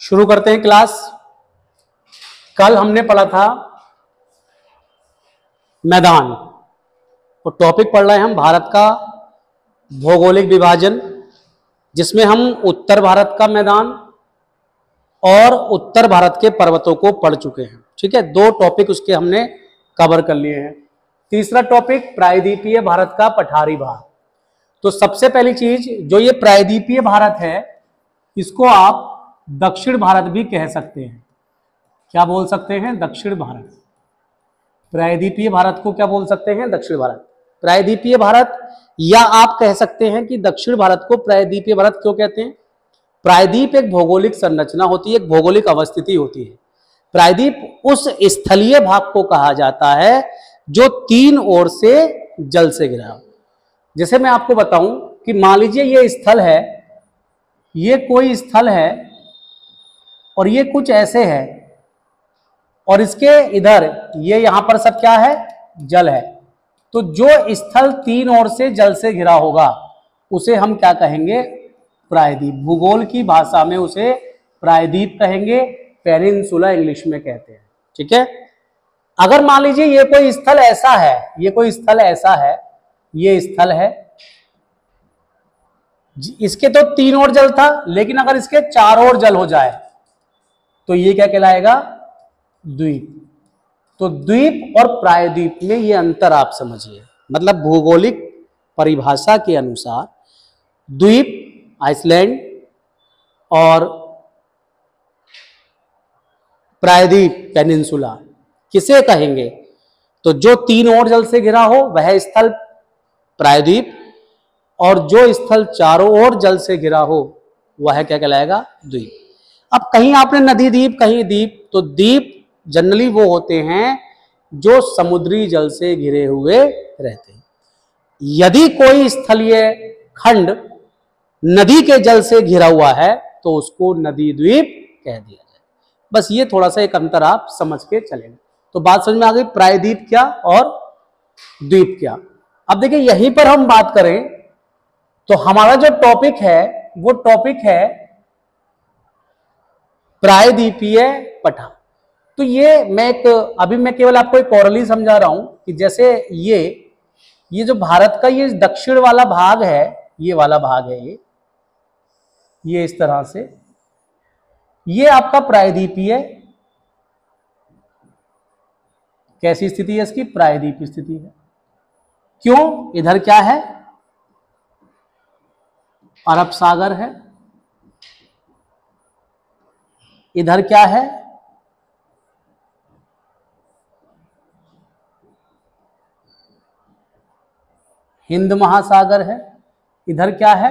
शुरू करते हैं क्लास। कल हमने पढ़ा था मैदान और टॉपिक पढ़ रहे हैं हम भारत का भौगोलिक विभाजन, जिसमें हम उत्तर भारत का मैदान और उत्तर भारत के पर्वतों को पढ़ चुके हैं। ठीक है, दो टॉपिक उसके हमने कवर कर लिए हैं। तीसरा टॉपिक प्रायद्वीपीय भारत का पठारी भाग। तो सबसे पहली चीज, जो ये प्रायद्वीपीय भारत है, इसको आप दक्षिण भारत भी कह सकते हैं। क्या बोल सकते हैं? दक्षिण भारत। प्रायद्वीपीय भारत को क्या बोल सकते हैं? दक्षिण भारत। प्रायद्वीपीय भारत, या आप कह सकते हैं कि दक्षिण भारत को प्रायद्वीपीय भारत क्यों कहते हैं? प्रायद्वीप एक भौगोलिक संरचना होती है, एक भौगोलिक अवस्थिति होती है। प्रायद्वीप उस स्थलीय भाग को कहा जाता है जो तीन ओर से जल से घिरा हो। जैसे मैं आपको बताऊं कि मान लीजिए ये स्थल है, ये कोई स्थल है और ये कुछ ऐसे है, और इसके इधर ये यहां पर सब क्या है? जल है। तो जो स्थल तीन ओर से जल से घिरा होगा उसे हम क्या कहेंगे? प्रायद्वीप। भूगोल की भाषा में उसे प्रायद्वीप कहेंगे, पेनिनसुला इंग्लिश में कहते हैं। ठीक है, अगर मान लीजिए ये कोई स्थल ऐसा है, ये कोई स्थल ऐसा है, ये स्थल है, इसके तो तीन ओर जल था, लेकिन अगर इसके चार ओर जल हो जाए तो ये क्या कहलाएगा? द्वीप। तो द्वीप और प्रायद्वीप में ये अंतर आप समझिए। मतलब भौगोलिक परिभाषा के अनुसार द्वीप आइसलैंड और प्रायद्वीप पेनिनसुला किसे कहेंगे? तो जो तीन ओर जल से घिरा हो वह स्थल प्रायद्वीप, और जो स्थल चारों ओर जल से घिरा हो वह क्या कहलाएगा? द्वीप। अब कहीं आपने नदी द्वीप, कहीं द्वीप, तो द्वीप जनरली वो होते हैं जो समुद्री जल से घिरे हुए रहते हैं। यदि कोई स्थलीय खंड नदी के जल से घिरा हुआ है तो उसको नदी द्वीप कह दिया जाए। बस ये थोड़ा सा एक अंतर आप समझ के चलेंगे। तो बात समझ में आ गई, प्रायद्वीप क्या और द्वीप क्या। अब देखिए, यहीं पर हम बात करें तो हमारा जो टॉपिक है वो टॉपिक है प्रायद्वीपीय पठार। तो ये अभी मैं केवल आपको एक ओरली समझा रहा हूं कि जैसे ये जो भारत का ये दक्षिण वाला भाग है, ये वाला भाग है, ये इस तरह से, ये आपका प्रायद्वीपीय कैसी स्थिति है इसकी? प्रायद्वीपीय स्थिति है। क्यों? इधर क्या है? अरब सागर है। इधर क्या है? हिंद महासागर है। इधर क्या है?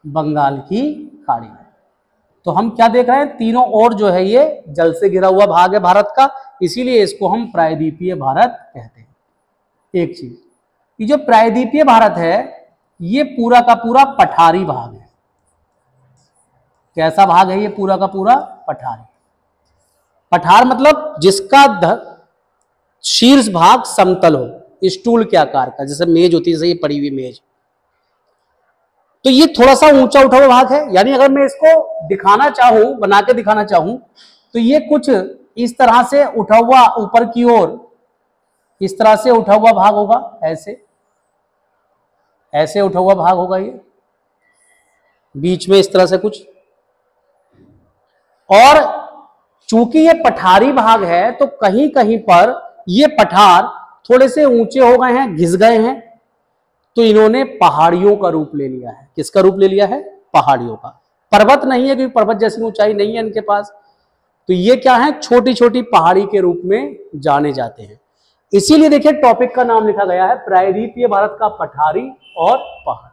बंगाल की खाड़ी है। तो हम क्या देख रहे हैं? तीनों ओर जो है ये जल से घिरा हुआ भाग है भारत का, इसीलिए इसको हम प्रायद्वीपीय भारत कहते हैं। एक चीज, ये जो प्रायद्वीपीय भारत है ये पूरा का पूरा पठारी भाग है। कैसा भाग है ये? पूरा का पूरा पठारी। पठार मतलब जिसका शीर्ष भाग समतल हो, स्टूल के आकार का, जैसे मेज होती है, जैसे ये पड़ी हुई मेज। तो ये थोड़ा सा ऊंचा उठा हुआ भाग है। यानी अगर मैं इसको दिखाना चाहूं, बना के दिखाना चाहूं, तो ये कुछ इस तरह से उठा हुआ, ऊपर की ओर इस तरह से उठा हुआ भाग होगा, ऐसे उठा हुआ भाग होगा, ये बीच में इस तरह से कुछ। और चूंकि ये पठारी भाग है तो कहीं कहीं पर ये पठार थोड़े से ऊंचे हो गए हैं, घिस गए हैं, तो इन्होंने पहाड़ियों का रूप ले लिया है। किसका रूप ले लिया है? पहाड़ियों का। पर्वत नहीं है, क्योंकि पर्वत जैसी ऊंचाई नहीं है इनके पास। तो ये क्या है? छोटी छोटी पहाड़ी के रूप में जाने जाते हैं। इसीलिए देखिए टॉपिक का नाम लिखा गया है प्रायद्वीपीय भारत का पठारी और पहाड़।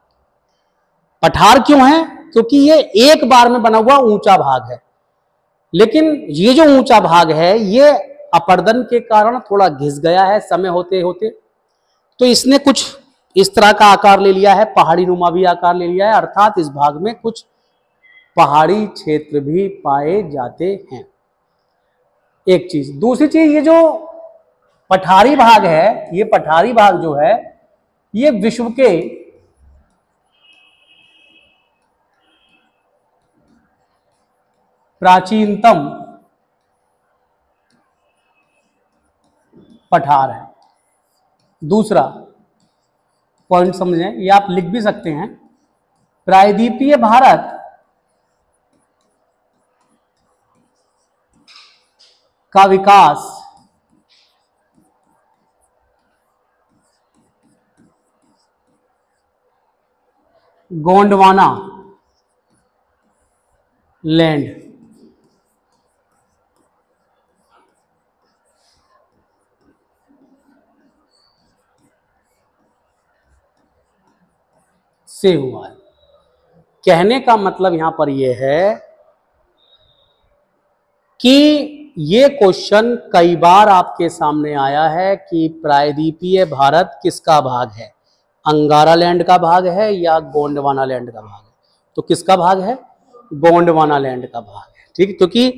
पठार क्यों है? क्योंकि ये एक बार में बना हुआ ऊंचा भाग है, लेकिन ये जो ऊंचा भाग है ये अपर्दन के कारण थोड़ा घिस गया है समय होते होते, तो इसने कुछ इस तरह का आकार ले लिया है, पहाड़ी नुमा भी आकार ले लिया है। अर्थात इस भाग में कुछ पहाड़ी क्षेत्र भी पाए जाते हैं। एक चीज। दूसरी चीज, ये जो पठारी भाग है, ये पठारी भाग जो है ये विश्व के प्राचीनतम पठार है। दूसरा पॉइंट समझें, ये आप लिख भी सकते हैं, प्रायद्वीपीय भारत का विकास गोंडवाना लैंड से हुआ है। कहने का मतलब यहां पर यह है कि ये क्वेश्चन कई बार आपके सामने आया है कि प्रायद्वीपीय भारत किसका भाग है, अंगारा लैंड का भाग है या गोंडवाना लैंड का भाग है। तो किसका भाग है, गोंडवाना लैंड का भाग है। ठीक है, क्योंकि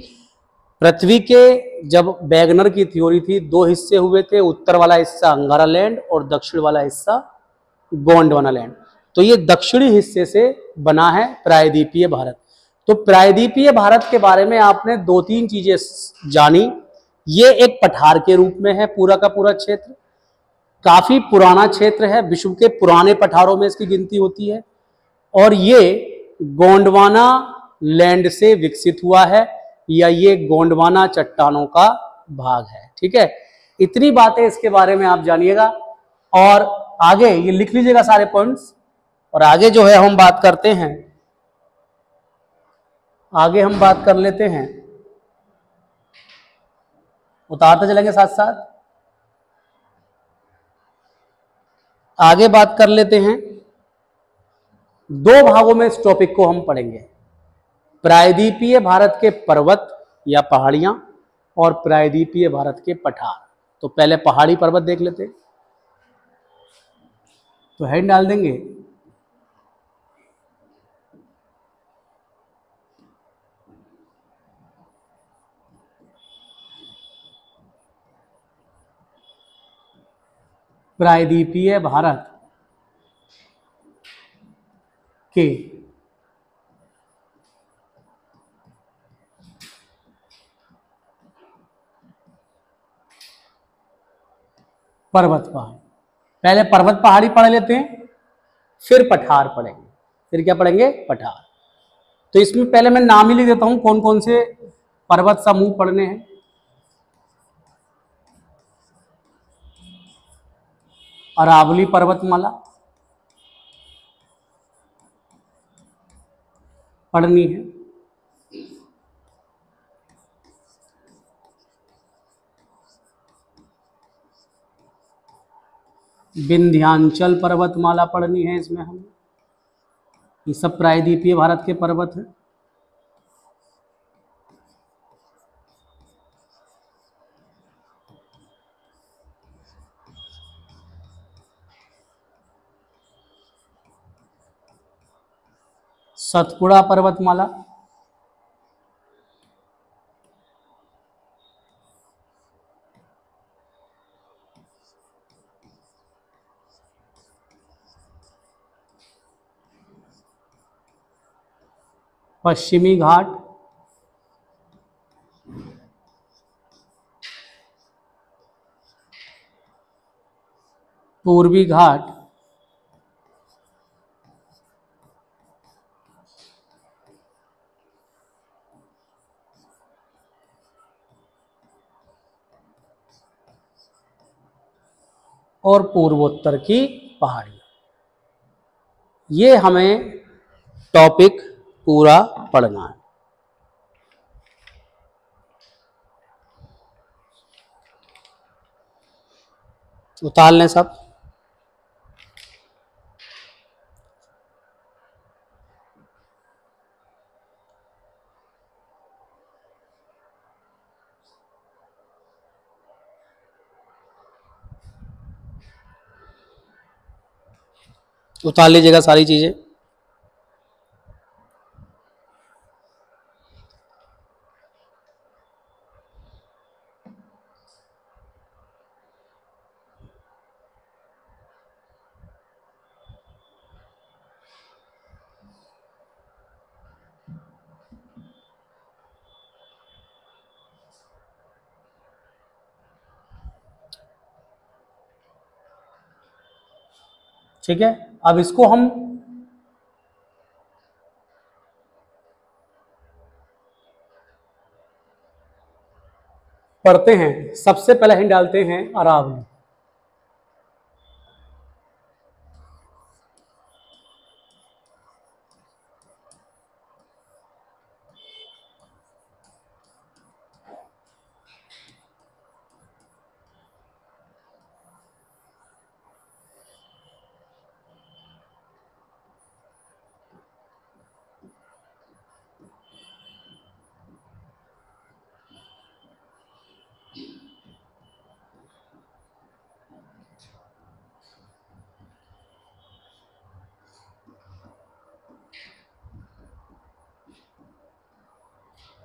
पृथ्वी के जब वैगनर की थ्योरी थी, दो हिस्से हुए थे, उत्तर वाला हिस्सा अंगारा लैंड और दक्षिण वाला हिस्सा गोंडवाना लैंड। तो ये दक्षिणी हिस्से से बना है प्रायद्वीपीय भारत। तो प्रायद्वीपीय भारत के बारे में आपने दो तीन चीजें जानी। ये एक पठार के रूप में है, पूरा का पूरा क्षेत्र काफी पुराना क्षेत्र है, विश्व के पुराने पठारों में इसकी गिनती होती है, और ये गोंडवाना लैंड से विकसित हुआ है या ये गोंडवाना चट्टानों का भाग है। ठीक है, इतनी बातें इसके बारे में आप जानिएगा और आगे ये लिख लीजिएगा सारे पॉइंट्स। और आगे जो है हम बात करते हैं, आगे हम बात कर लेते हैं, उतारते चलेंगे साथ साथ। आगे बात कर लेते हैं, दो भागों में इस टॉपिक को हम पढ़ेंगे, प्रायद्वीपीय भारत के पर्वत या पहाड़ियां और प्रायद्वीपीय भारत के पठार। तो पहले पहाड़ी पर्वत देख लेते हैं, तो हेड डाल देंगे प्रायद्वीपीय भारत के पर्वत पहाड़ी। पहले पर्वत पहाड़ी पढ़ लेते हैं, फिर पठार पढ़ेंगे। फिर क्या पढ़ेंगे, पठार। तो इसमें पहले मैं नाम ही लिख देता हूं कौन कौन से पर्वत समूह पढ़ने हैं। अरावली पर्वतमाला पढ़नी है, विंध्याचल पर्वतमाला पढ़नी है, इसमें हम ये सब प्रायद्वीपीय भारत के पर्वत हैं। सतपुड़ा पर्वतमाला, पश्चिमी घाट, पूर्वी घाट, और पूर्वोत्तर की पहाड़ियां। ये हमें टॉपिक पूरा पढ़ना है। उतार लें सब। उतार लीजिएगा सारी चीजें। ठीक है, अब इसको हम पढ़ते हैं। सबसे पहले हम डालते हैं अरावली।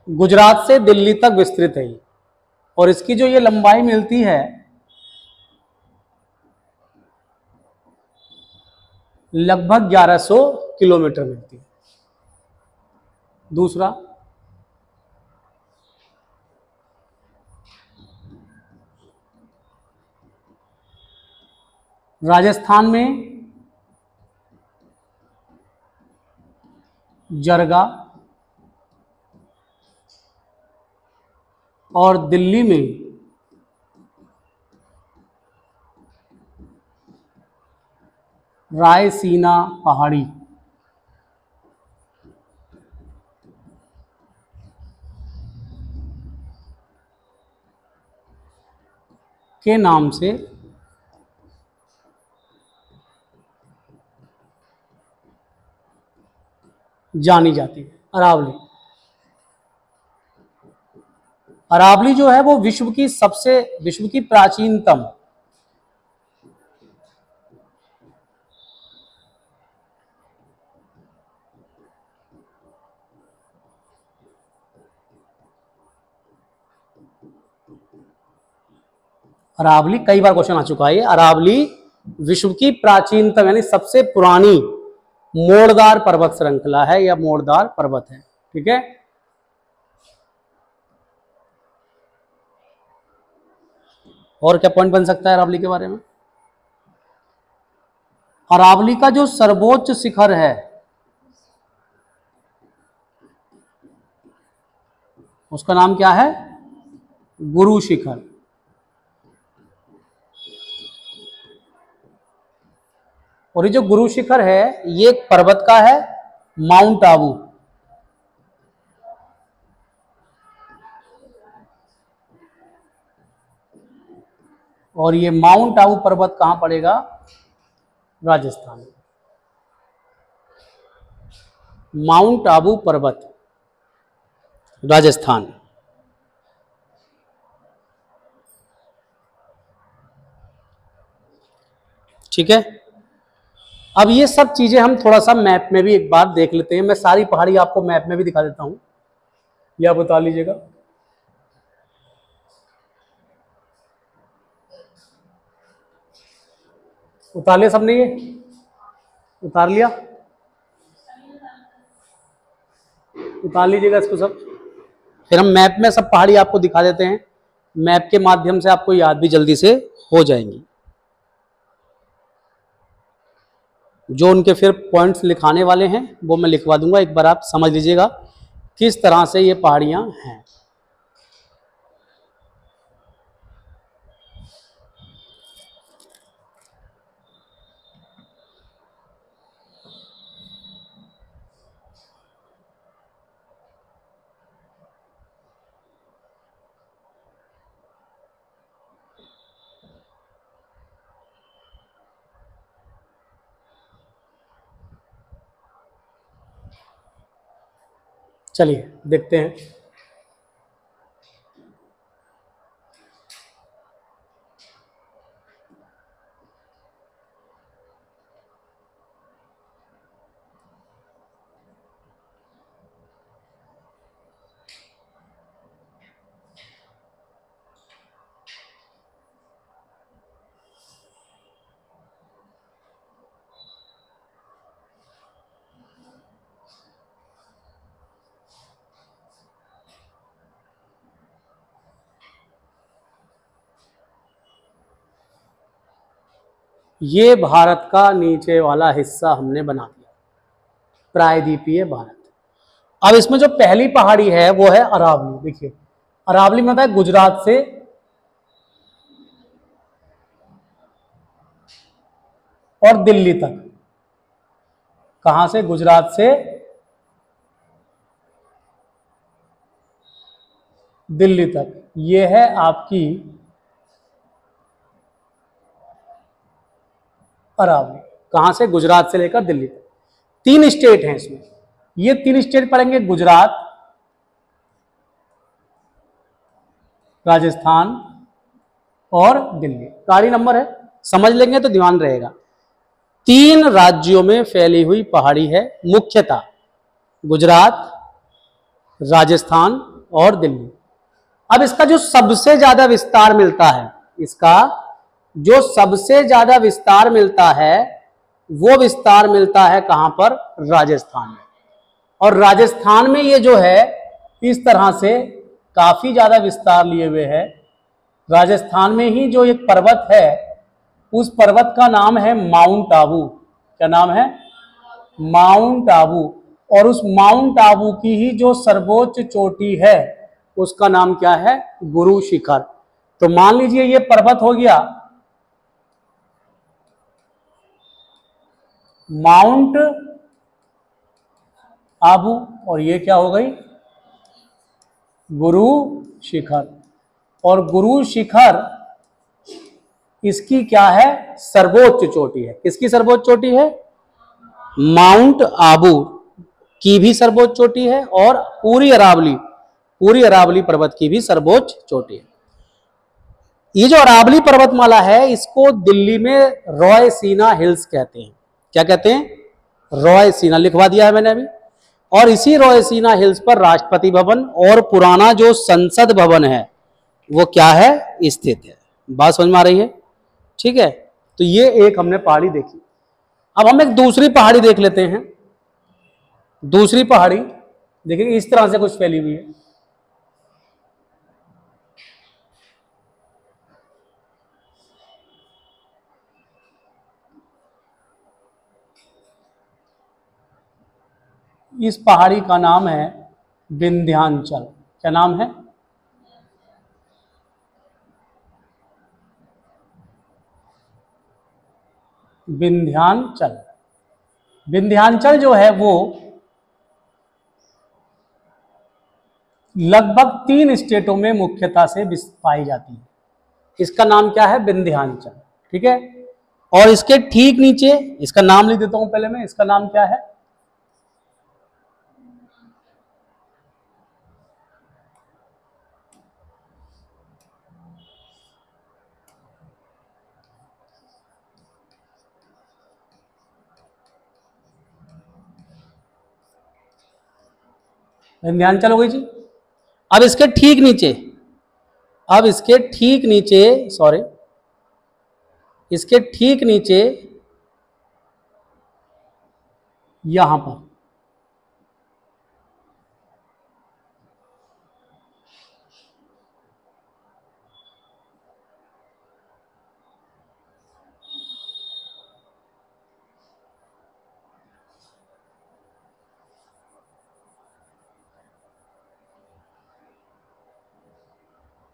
गुजरात से दिल्ली तक विस्तृत है ये, और इसकी जो ये लंबाई मिलती है लगभग 1100 किलोमीटर मिलती है। दूसरा, राजस्थान में जरगा और दिल्ली में रायसीना पहाड़ी के नाम से जानी जाती है। अरावली, अरावली जो है वो विश्व की प्राचीनतम अरावली, कई बार क्वेश्चन आ चुका है। अरावली विश्व की प्राचीनतम यानी सबसे पुरानी मोड़दार पर्वत श्रृंखला है या मोड़दार पर्वत है। ठीक है, और क्या पॉइंट बन सकता है अरावली के बारे में? अरावली का जो सर्वोच्च शिखर है उसका नाम क्या है? गुरु शिखर। और ये जो गुरु शिखर है ये एक पर्वत का है, माउंट आबू। और ये माउंट आबू पर्वत कहां पड़ेगा? राजस्थान में। माउंट आबू पर्वत राजस्थान। ठीक है, अब ये सब चीजें हम थोड़ा सा मैप में भी एक बार देख लेते हैं। मैं सारी पहाड़ी आपको मैप में भी दिखा देता हूं, ये आप बता लीजिएगा। उतार लिया सबने? ये उतार लिया? उतार लीजिएगा इसको सब, फिर हम मैप में सब पहाड़ी आपको दिखा देते हैं। मैप के माध्यम से आपको याद भी जल्दी से हो जाएंगी। जो उनके फिर पॉइंट्स लिखाने वाले हैं वो मैं लिखवा दूंगा, एक बार आप समझ लीजिएगा किस तरह से ये पहाड़ियां हैं। चलिए देखते हैं। ये भारत का नीचे वाला हिस्सा हमने बना दिया, प्रायद्वीपीय भारत। अब इसमें जो पहली पहाड़ी है वो है अरावली। देखिए अरावली में होता है गुजरात से और दिल्ली तक। कहां से? गुजरात से दिल्ली तक। ये है आपकी अरावली। कहां से? गुजरात से लेकर दिल्ली तक। 3 स्टेट हैं इसमें। ये 3 स्टेट पड़ेंगे, गुजरात, राजस्थान और दिल्ली। गाड़ी नंबर है, समझ लेंगे तो ध्यान रहेगा। 3 राज्यों में फैली हुई पहाड़ी है, मुख्यतः गुजरात, राजस्थान और दिल्ली। अब इसका जो सबसे ज्यादा विस्तार मिलता है, इसका जो सबसे ज्यादा विस्तार मिलता है वो विस्तार मिलता है कहां पर? राजस्थान में। और राजस्थान में ये जो है इस तरह से काफी ज्यादा विस्तार लिए हुए है। राजस्थान में ही जो एक पर्वत है उस पर्वत का नाम है माउंट आबू। क्या नाम है? माउंट आबू। और उस माउंट आबू की ही जो सर्वोच्च चोटी है उसका नाम क्या है? गुरु शिखर। तो मान लीजिए ये पर्वत हो गया माउंट आबू और ये क्या हो गई? गुरु शिखर। और गुरु शिखर इसकी क्या है? सर्वोच्च चोटी है। किसकी सर्वोच्च चोटी है? माउंट आबू की भी सर्वोच्च चोटी है और पूरी अरावली पर्वत की भी सर्वोच्च चोटी है। ये जो अरावली पर्वतमाला है इसको दिल्ली में रॉयसीना हिल्स कहते हैं। क्या कहते हैं? रॉयसीना। लिखवा दिया है मैंने अभी। और इसी रॉयसीना हिल्स पर राष्ट्रपति भवन और पुराना जो संसद भवन है वो क्या है? स्थित है। बात समझ में आ रही है? ठीक है, तो ये एक हमने पहाड़ी देखी। अब हम एक दूसरी पहाड़ी देख लेते हैं। दूसरी पहाड़ी देखिए इस तरह से कुछ फैली हुई है। इस पहाड़ी का नाम है विंध्याचल। क्या नाम है? विंध्याचल। विंध्याचल जो है वो लगभग 3 स्टेटों में मुख्यता से पाई जाती है। इसका नाम क्या है? विंध्याचल। ठीक है, और इसके ठीक नीचे इसका नाम लिख देता हूं पहले मैं। इसका नाम क्या है? विंध्याचल हो गई जी। अब इसके ठीक नीचे सॉरी, इसके ठीक नीचे यहां पर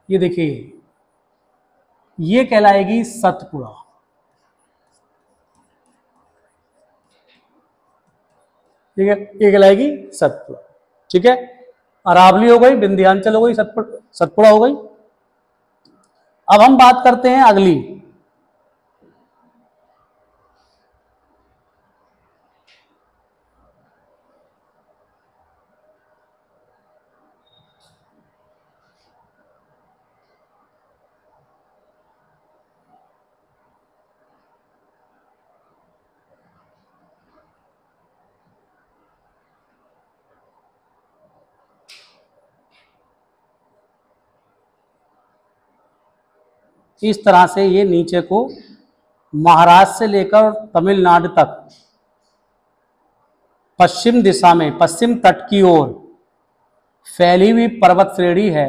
ये देखिए ये कहलाएगी सतपुड़ा। ठीक है, ये कहलाएगी सतपुड़ा। ठीक है, अरावली हो गई, विंध्याचल हो गई, सतपुड़ा हो गई। अब हम बात करते हैं अगली। इस तरह से ये नीचे को महाराष्ट्र से लेकर तमिलनाडु तक पश्चिम दिशा में, पश्चिम तट की ओर फैली हुई पर्वत श्रेणी है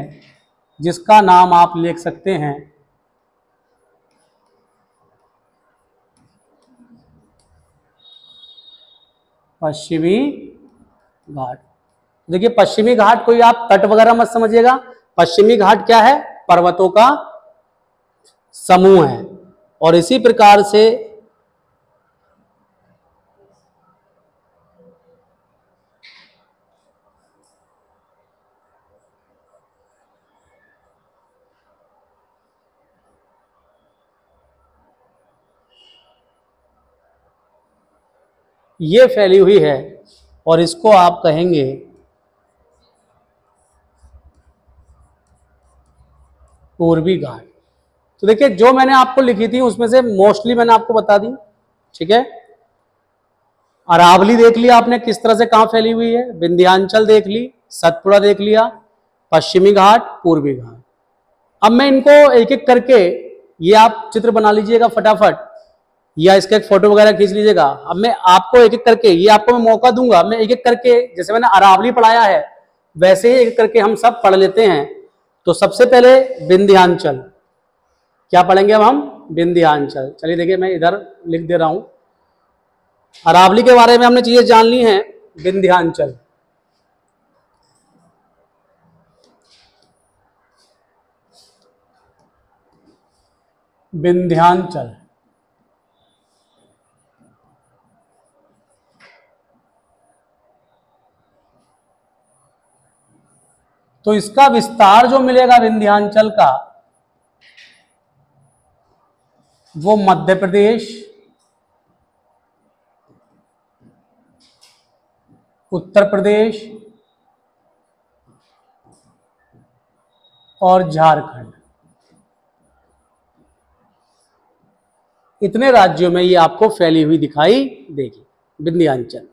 जिसका नाम आप लिख सकते हैं पश्चिमी घाट। देखिए पश्चिमी घाट कोई आप तट वगैरह मत समझिएगा, पश्चिमी घाट क्या है, पर्वतों का समूह है। और इसी प्रकार से ये फैली हुई है और इसको आप कहेंगे पूर्वी घाट। तो देखिए जो मैंने आपको लिखी थी उसमें से मोस्टली मैंने आपको बता दी, ठीक है। अरावली देख लिया आपने किस तरह से कहां फैली हुई है, विंध्याचल देख ली, सतपुड़ा देख लिया, पश्चिमी घाट, पूर्वी घाट। अब मैं इनको एक एक करके, ये आप चित्र बना लीजिएगा फटाफट या इसका एक फोटो वगैरह खींच लीजिएगा। अब मैं आपको एक एक करके, ये आपको मैं मौका दूंगा, मैं एक एक करके, जैसे मैंने अरावली पढ़ाया है वैसे ही एक एक करके हम सब पढ़ लेते हैं। तो सबसे पहले विंध्याचल, क्या पढ़ेंगे अब हम, विंध्याचल। चलिए देखिए मैं इधर लिख दे रहा हूं, अरावली के बारे में हमने चीजें जान ली हैं, विंध्याचल। विंध्याचल तो इसका विस्तार जो मिलेगा विंध्याचल का, वो मध्य प्रदेश, उत्तर प्रदेश और झारखंड, इतने राज्यों में ये आपको फैली हुई दिखाई देगी विंध्याचल।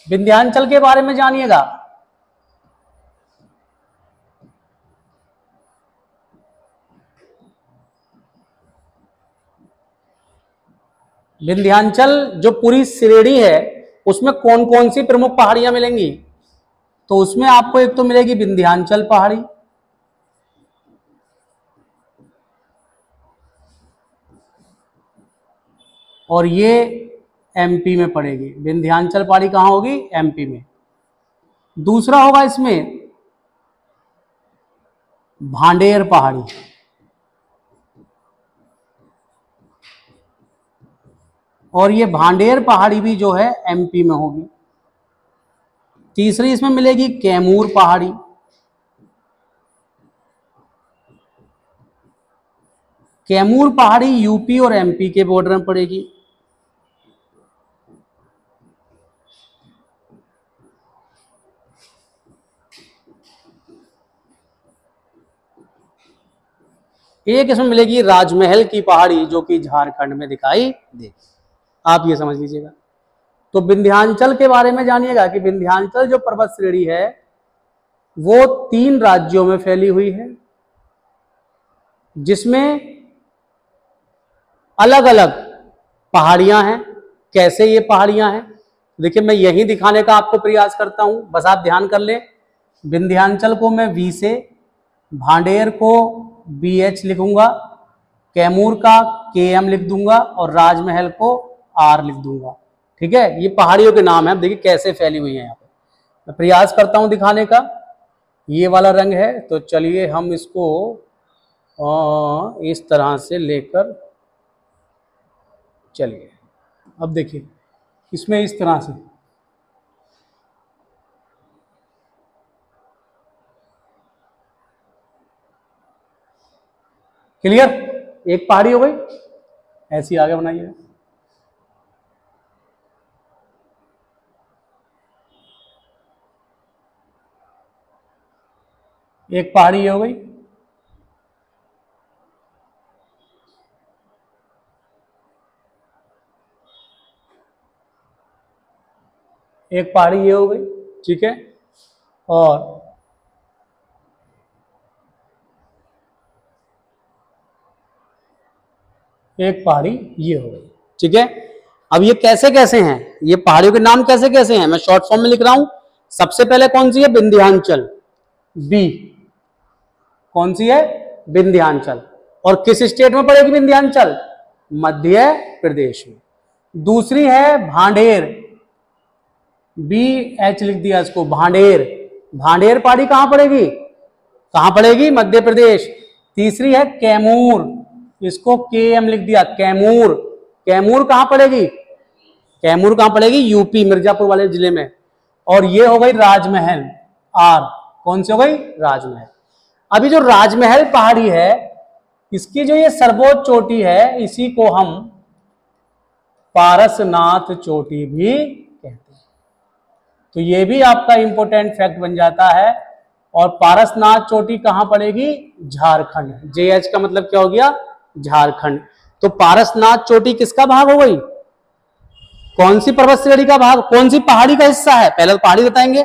विंध्याचल के बारे में जानिएगा। विंध्याचल जो पूरी श्रेणी है उसमें कौन कौन सी प्रमुख पहाड़ियां मिलेंगी, तो उसमें आपको एक तो मिलेगी विंध्याचल पहाड़ी, और ये एमपी में पड़ेगी। विंध्याचल पहाड़ी कहां होगी, एमपी में। दूसरा होगा इसमें भांडेर पहाड़ी, और ये भांडेर पहाड़ी भी जो है एमपी में होगी। तीसरी इसमें मिलेगी कैमूर पहाड़ी, कैमूर पहाड़ी यूपी और एमपी के बॉर्डर में पड़ेगी। एक इसमें मिलेगी राजमहल की पहाड़ी जो कि झारखंड में दिखाई देगी। आप ये समझ लीजिएगा। तो विंध्याचल के बारे में जानिएगा कि विंध्याचल जो पर्वत श्रेणी है वो 3 राज्यों में फैली हुई है, जिसमें अलग अलग पहाड़ियां हैं। कैसे ये पहाड़ियां हैं, देखिए मैं यही दिखाने का आपको प्रयास करता हूं, बस आप ध्यान कर लें। विंध्याचल को मैं वी से, भांडेर को BH लिखूंगा, कैमूर का KM लिख दूंगा और राजमहल को R लिख दूंगा। ठीक है, ये पहाड़ियों के नाम है। अब देखिए कैसे फैली हुई है यहाँ पे, मैं प्रयास करता हूं दिखाने का। ये वाला रंग है, तो चलिए हम इसको इस तरह से लेकर चलिए। अब देखिए इसमें इस तरह से क्लियर, एक पहाड़ी हो गई, ऐसी आगे बनाइए। एक पहाड़ी ये हो गई, एक पहाड़ी ये हो गई, ठीक है, और एक पहाड़ी ये हो गई। ठीक है, अब ये कैसे कैसे हैं, ये पहाड़ियों के नाम कैसे कैसे हैं, मैं शॉर्ट फॉर्म में लिख रहा हूं। सबसे पहले कौन सी है, विंध्याचल, बी। कौन सी है, विंध्याचल। और किस स्टेट में पड़ेगी विंध्याचल, मध्य प्रदेश में। दूसरी है भांडेर, BH लिख दिया इसको, भांडेर। भांडेर पहाड़ी कहां पड़ेगी, कहां पड़ेगी, मध्य प्रदेश। तीसरी है कैमूर, इसको KM लिख दिया, कैमूर। कैमूर कहां पड़ेगी, कैमूर कहां पड़ेगी, यूपी, मिर्जापुर वाले जिले में। और ये हो गई राजमहल, R। कौन सी हो गई, राजमहल। अभी जो राजमहल पहाड़ी है, इसकी जो ये सर्वोच्च चोटी है, इसी को हम पारसनाथ चोटी भी कहते हैं। तो ये भी आपका इंपॉर्टेंट फैक्ट बन जाता है। और पारसनाथ चोटी कहां पड़ेगी, झारखंड। JH का मतलब क्या हो गया, झारखंड। तो पारसनाथ चोटी किसका भाग हो गई, कौन सी पर्वत श्रेणी का भाग, कौन सी पहाड़ी का हिस्सा है, पहले तो पहाड़ी बताएंगे,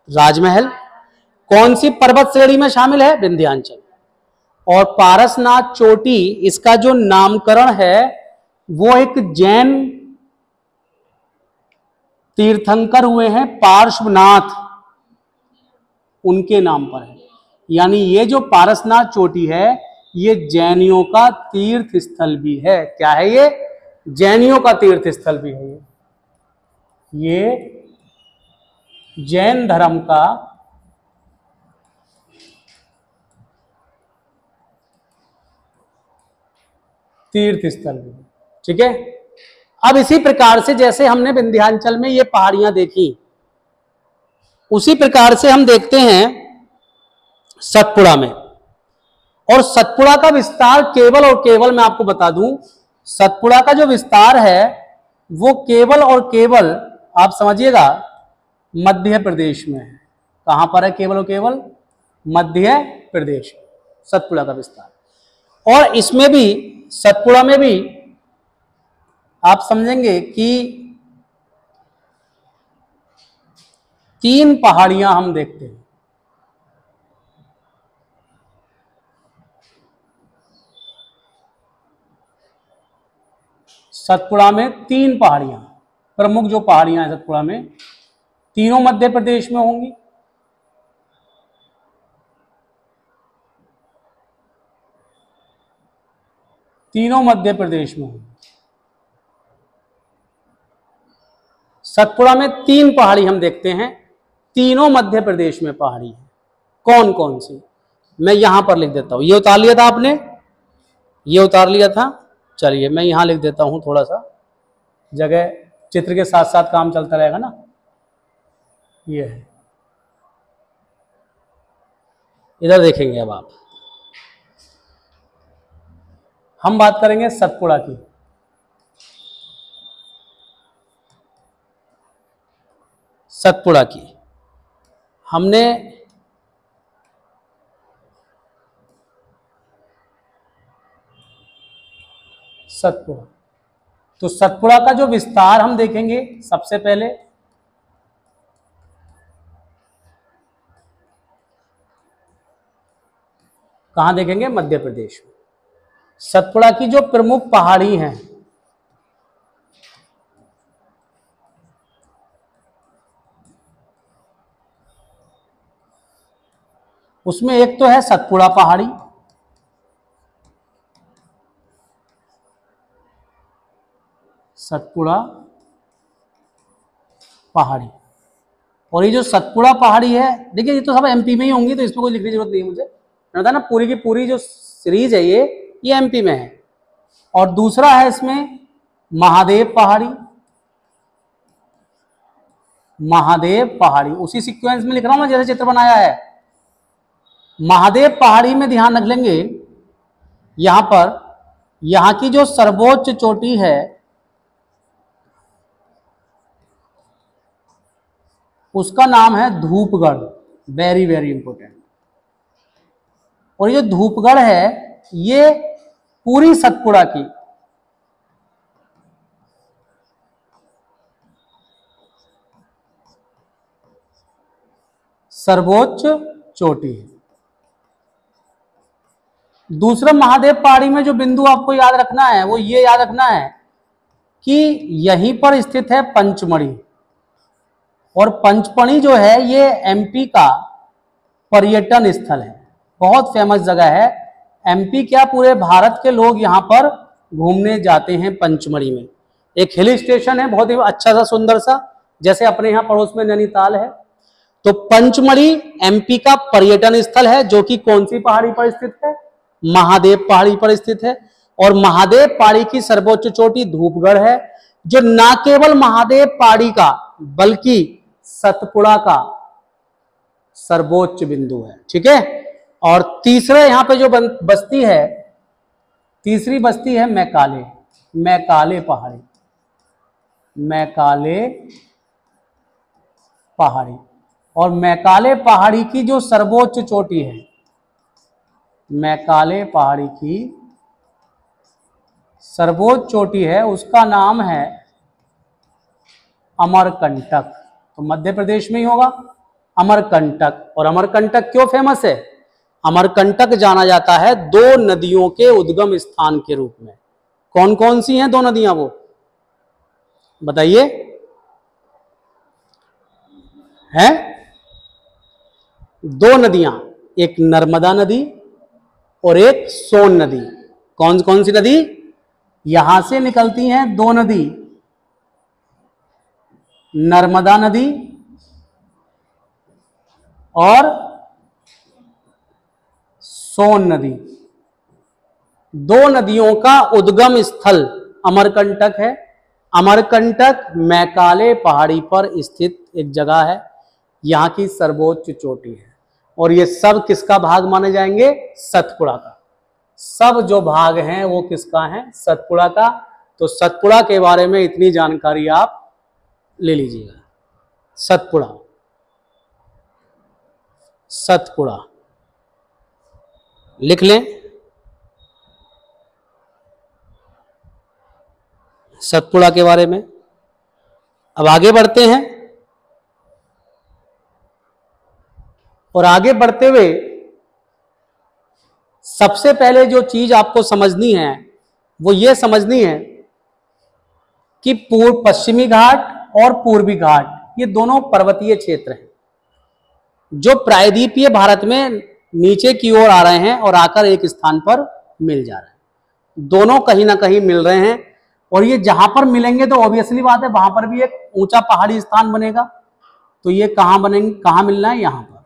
राजमहल। कौन सी पर्वत श्रेणी में शामिल है, विंध्याचल। और पारसनाथ चोटी, इसका जो नामकरण है वो एक जैन तीर्थंकर हुए हैं, पार्श्वनाथ, उनके नाम पर है। यानी ये जो पारसनाथ चोटी है, ये जैनियों का तीर्थ स्थल भी है। क्या है ये, जैनियों का तीर्थ स्थल भी है। ये जैन धर्म का तीर्थ स्थल भी है। ठीक है। अब इसी प्रकार से जैसे हमने विंध्याचल में ये पहाड़ियां देखी, उसी प्रकार से हम देखते हैं सतपुड़ा में। और सतपुड़ा का विस्तार केवल और केवल, मैं आपको बता दूं, सतपुड़ा का जो विस्तार है वो केवल और केवल, आप समझिएगा, मध्य प्रदेश में है। कहां पर है, केवल और केवल मध्य प्रदेश, सतपुड़ा का विस्तार। और इसमें भी, सतपुड़ा में भी आप समझेंगे कि 3 पहाड़ियां हम देखते हैं। सतपुड़ा में 3 पहाड़ियां, प्रमुख जो पहाड़ियां हैं सतपुड़ा में, तीनों मध्य प्रदेश में होंगी। तीनों मध्य प्रदेश में होंगी। सतपुड़ा में 3 पहाड़ी हम देखते हैं, तीनों मध्य प्रदेश में पहाड़ी है। कौन कौन सी, मैं यहां पर लिख देता हूं। ये उतार लिया था आपने, ये उतार लिया था, चलिए मैं यहां लिख देता हूं, थोड़ा सा जगह, चित्र के साथ साथ काम चलता रहेगा ना। ये है, इधर देखेंगे। अब आप, हम बात करेंगे सतपुड़ा की। सतपुड़ा की हमने सतपुड़ा, तो सतपुड़ा का जो विस्तार हम देखेंगे सबसे पहले, कहां देखेंगे, मध्य प्रदेश में। सतपुड़ा की जो प्रमुख पहाड़ी हैं, उसमें एक तो है सतपुड़ा पहाड़ी, सतपुड़ा पहाड़ी। और ये जो सतपुड़ा पहाड़ी है, देखिए ये तो सब MP में ही होंगी, तो इसमें कोई लिखने की जरूरत नहीं है मुझे, बता ना, पूरी की पूरी जो सीरीज है ये MP में है। और दूसरा है इसमें महादेव पहाड़ी, महादेव पहाड़ी, उसी सीक्वेंस में लिख रहा हूं मैं जैसे चित्र बनाया है। महादेव पहाड़ी में ध्यान रख लेंगे, यहां पर, यहां की जो सर्वोच्च चोटी है उसका नाम है धूपगढ़, वेरी वेरी इंपॉर्टेंट। और ये जो धूपगढ़ है, ये पूरी सतपुड़ा की सर्वोच्च चोटी है। दूसरा, महादेव पहाड़ी में जो बिंदु आपको याद रखना है वो ये याद रखना है कि यहीं पर स्थित है पंचमढ़ी। और पंचमढ़ी जो है ये MP का पर्यटन स्थल है, बहुत फेमस जगह है। MP क्या, पूरे भारत के लोग यहाँ पर घूमने जाते हैं पंचमढ़ी में। एक हिल स्टेशन है, बहुत ही अच्छा सा सुंदर सा, जैसे अपने यहाँ पड़ोस में नैनीताल है। तो पंचमढ़ी एमपी का पर्यटन स्थल है, जो कि कौन सी पहाड़ी पर स्थित है? महादेव पहाड़ी पर स्थित है। और महादेव पहाड़ी की सर्वोच्च चोटी धूपगढ़ है, जो ना केवल महादेव पहाड़ी का बल्कि सतपुड़ा का सर्वोच्च बिंदु है। ठीक है। और तीसरा यहां पे जो बस्ती है, तीसरी बस्ती है मैकाले, मैकाले पहाड़ी, मैकाले पहाड़ी। और मैकाले पहाड़ी की जो सर्वोच्च चोटी है, मैकाले पहाड़ी की सर्वोच्च चोटी है, उसका नाम है अमरकंटक। तो मध्य प्रदेश में ही होगा अमरकंटक। और अमरकंटक क्यों फेमस है? अमरकंटक जाना जाता है दो नदियों के उद्गम स्थान के रूप में। कौन कौन सी हैं दो नदियां, वो बताइए? हैं दो नदियां, एक नर्मदा नदी और एक सोन नदी। कौन कौन सी नदी? यहां से निकलती हैं दो नदी, नर्मदा नदी और सोन नदी। दो नदियों का उद्गम स्थल अमरकंटक है। अमरकंटक मैकाले पहाड़ी पर स्थित एक जगह है, यहां की सर्वोच्च चोटी है। और ये सब किसका भाग माने जाएंगे? सतपुड़ा का। सब जो भाग हैं वो किसका है? सतपुड़ा का। तो सतपुड़ा के बारे में इतनी जानकारी आप ले लीजिएगा। सतपुड़ा, सतपुड़ा लिख लें, सतपुड़ा के बारे में। अब आगे बढ़ते हैं, और आगे बढ़ते हुए सबसे पहले जो चीज आपको समझनी है वो ये समझनी है कि पश्चिमी घाट और पूर्वी घाट ये दोनों पर्वतीय क्षेत्र हैं, जो प्रायद्वीपीय भारत में नीचे की ओर आ रहे हैं और आकर एक स्थान पर मिल जा रहे हैं। दोनों कहीं ना कहीं मिल रहे हैं, और ये जहां पर मिलेंगे तो ऑब्वियसली बात है वहां पर भी एक ऊंचा पहाड़ी स्थान बनेगा। तो ये कहां बनेंगे, कहां मिलना है? यहां पर।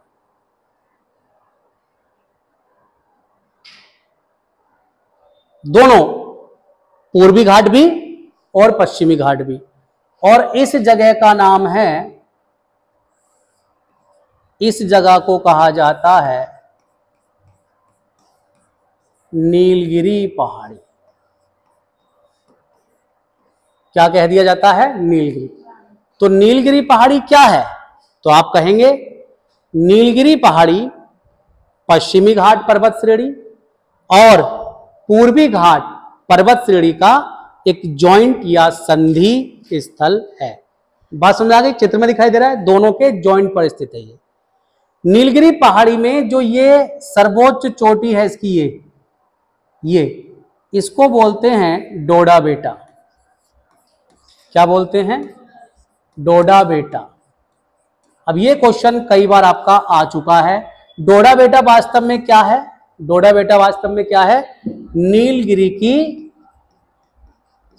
दोनों, पूर्वी घाट भी और पश्चिमी घाट भी। और इस जगह का नाम है, इस जगह को कहा जाता है नीलगिरी पहाड़ी। क्या कह दिया जाता है? नीलगिरी। तो नीलगिरी पहाड़ी क्या है? तो आप कहेंगे नीलगिरी पहाड़ी पश्चिमी घाट पर्वत श्रेणी और पूर्वी घाट पर्वत श्रेणी का एक जॉइंट या संधि स्थल है। बात समझ आ गई? चित्र में दिखाई दे रहा है, दोनों के जॉइंट पर स्थित है ये नीलगिरी पहाड़ी में। जो ये सर्वोच्च चोटी है इसकी, ये इसको बोलते हैं डोडा बेटा। क्या बोलते हैं? डोडा बेटा। अब ये क्वेश्चन कई बार आपका आ चुका है। डोडा बेटा वास्तव में क्या है? डोडा बेटा वास्तव में क्या है? नीलगिरी की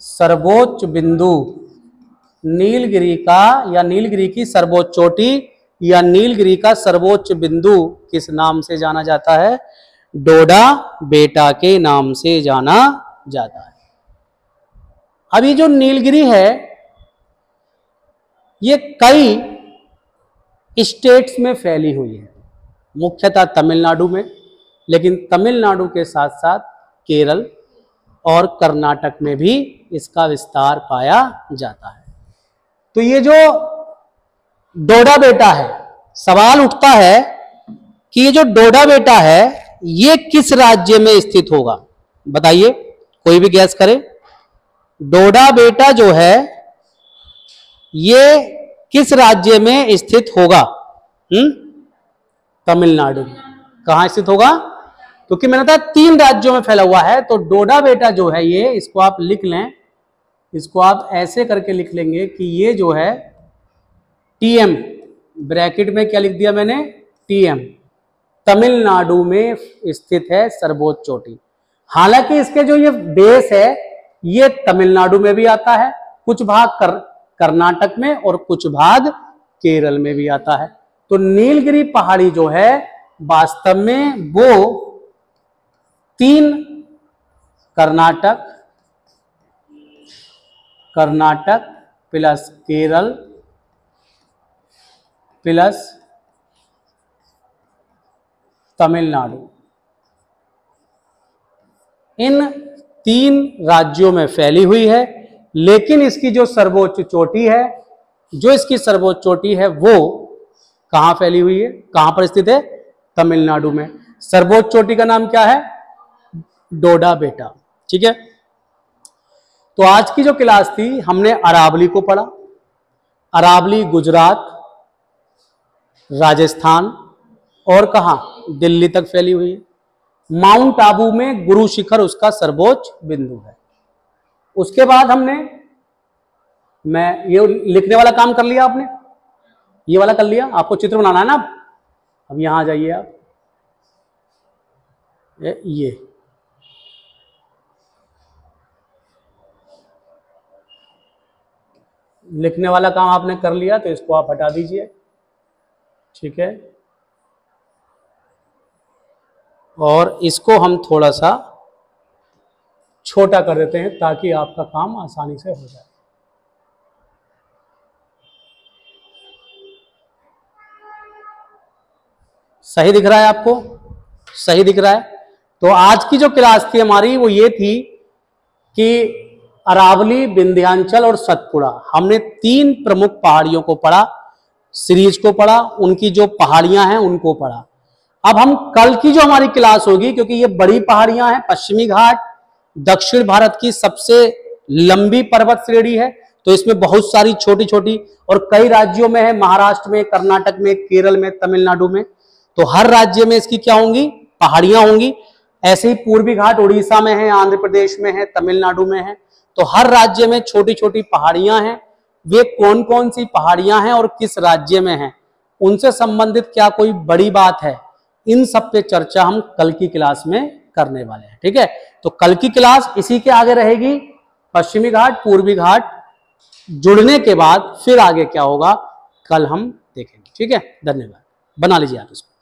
सर्वोच्च बिंदु, नीलगिरी का या नीलगिरी की सर्वोच्च चोटी या नीलगिरी का सर्वोच्च बिंदु किस नाम से जाना जाता है? डोडा बेटा के नाम से जाना जाता है। अब ये जो नीलगिरी है ये कई स्टेट्स में फैली हुई है, मुख्यतः तमिलनाडु में, लेकिन तमिलनाडु के साथ साथ केरल और कर्नाटक में भी इसका विस्तार पाया जाता है। तो ये जो डोडा बेटा है, सवाल उठता है कि ये जो डोडा बेटा है ये किस राज्य में स्थित होगा? बताइए, कोई भी गैस करे। डोडा बेटा जो है ये किस राज्य में स्थित होगा? तमिलनाडु। कहां स्थित होगा? क्योंकि मैंने कहा 3 राज्यों में फैला हुआ है। तो डोडा बेटा जो है ये, इसको आप लिख लें, इसको आप ऐसे करके लिख लेंगे कि ये जो है टीएम, ब्रैकेट में क्या लिख दिया मैंने? टीएम, तमिलनाडु में स्थित है सर्वोच्च चोटी। हालांकि इसके जो ये बेस है ये तमिलनाडु में भी आता है, कुछ भाग कर्नाटक में और कुछ भाग केरल में भी आता है। तो नीलगिरी पहाड़ी जो है वास्तव में वो 3 कर्नाटक प्लस केरल प्लस तमिलनाडु, इन 3 राज्यों में फैली हुई है। लेकिन इसकी जो सर्वोच्च चोटी है, वो कहां फैली हुई है, कहां पर स्थित है? तमिलनाडु में। सर्वोच्च चोटी का नाम क्या है? डोडा बेटा। ठीक है, तो आज की जो क्लास थी हमने अरावली को पढ़ा। अरावली गुजरात, राजस्थान और कहां? दिल्ली तक फैली हुई है। माउंट आबू में गुरु शिखर उसका सर्वोच्च बिंदु है। उसके बाद मैं ये लिखने वाला काम कर लिया आपने, ये वाला कर लिया। आपको चित्र बनाना है ना। अब यहां आ जाइए आप, ये लिखने वाला काम आपने कर लिया, तो इसको आप हटा दीजिए। ठीक है, और इसको हम थोड़ा सा छोटा कर देते हैं ताकि आपका काम आसानी से हो जाए। सही दिख रहा है आपको? सही दिख रहा है? तो आज की जो क्लास थी हमारी वो ये थी कि अरावली, विंध्याचल और सतपुड़ा, हमने 3 प्रमुख पहाड़ियों को पढ़ा, सीरीज को पढ़ा, उनकी जो पहाड़ियां हैं उनको पढ़ा। अब हम कल की जो हमारी क्लास होगी, क्योंकि ये बड़ी पहाड़ियां हैं, पश्चिमी घाट दक्षिण भारत की सबसे लंबी पर्वत श्रेणी है, तो इसमें बहुत सारी छोटी छोटी और कई राज्यों में है, महाराष्ट्र में, कर्नाटक में, केरल में, तमिलनाडु में। तो हर राज्य में इसकी क्या होंगी? पहाड़ियां होंगी। ऐसे ही पूर्वी घाट उड़ीसा में है, आंध्र प्रदेश में है, तमिलनाडु में है। तो हर राज्य में छोटी छोटी पहाड़ियां हैं। वे कौन कौन सी पहाड़ियां हैं और किस राज्य में हैं, उनसे संबंधित क्या कोई बड़ी बात है, इन सब पे चर्चा हम कल की क्लास में करने वाले हैं। ठीक है, तो कल की क्लास इसी के आगे रहेगी। पश्चिमी घाट, पूर्वी घाट जुड़ने के बाद फिर आगे क्या होगा कल हम देखेंगे। ठीक है, धन्यवाद। बना लीजिए आप इसको।